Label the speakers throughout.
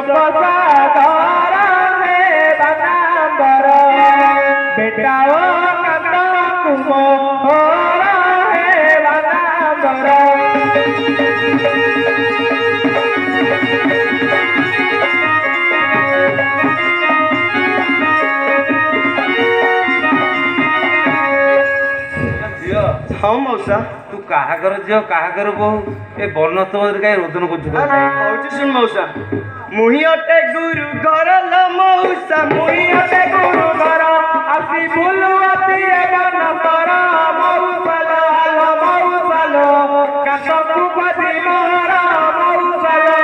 Speaker 1: सागर है बनांबर बेटा ओ कंद कुमोर है बनांबर
Speaker 2: हाँ मौसा
Speaker 3: तू काहागर झील काहागर बहु ए बर्णोत्सव कहीं रोदन कर
Speaker 2: सुन मौसा मुही अटे गुरु घर ल मौसा मुही अटे गुरु घर
Speaker 1: आसी बुलुआती बन कर मऊसालो आलो मऊसालो काटकु पति मारा मऊसालो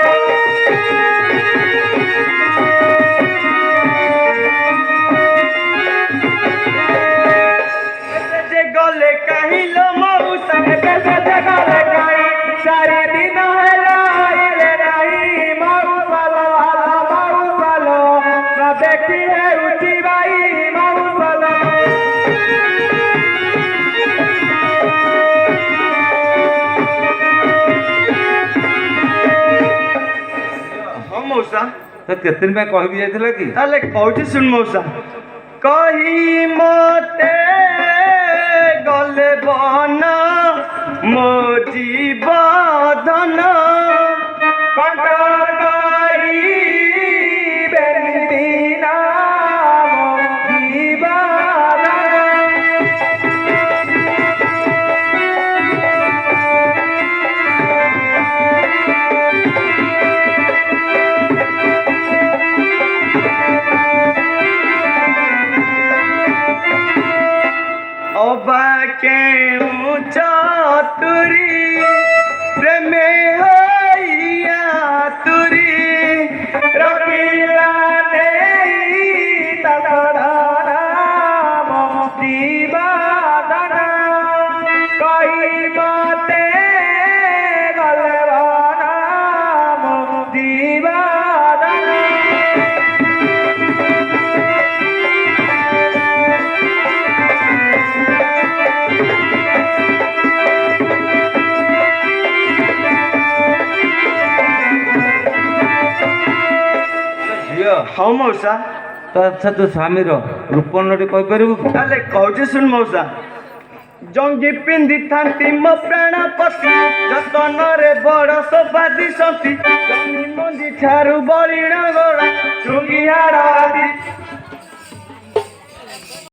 Speaker 2: जे गले कहीं लो मौसा
Speaker 1: कैसे जगले कहीं चारि दिन हेला आइले नहीं मऊसालो आलो मऊसालो न देखी है उची बाई मऊसालो
Speaker 2: हाँ मौसा
Speaker 3: तो केते दिन में कह भी जाइथिला कि
Speaker 2: ताले कहूँ सुन मौसा कही मते गले बना मो जीवधन
Speaker 1: कंटकारी बेनिना जीवाना
Speaker 2: अबा के चतुरी प्रेमे हैया तुरी
Speaker 1: रखिला नहीं तसराना जीवाना कई बाते गलवाना जीवाना
Speaker 3: झील
Speaker 2: हाँ मौसा
Speaker 3: तो अच्छा तू स्वामी रूपन कही पारू कि
Speaker 2: ताले कहूँ सुन मौसा जंगी पिंधि थांती मो प्राणपति जतन रे बड़ शोभा दिशंती जंगी मंदी ठारू बलिण गोड़ा चुंगी हाड़ आदि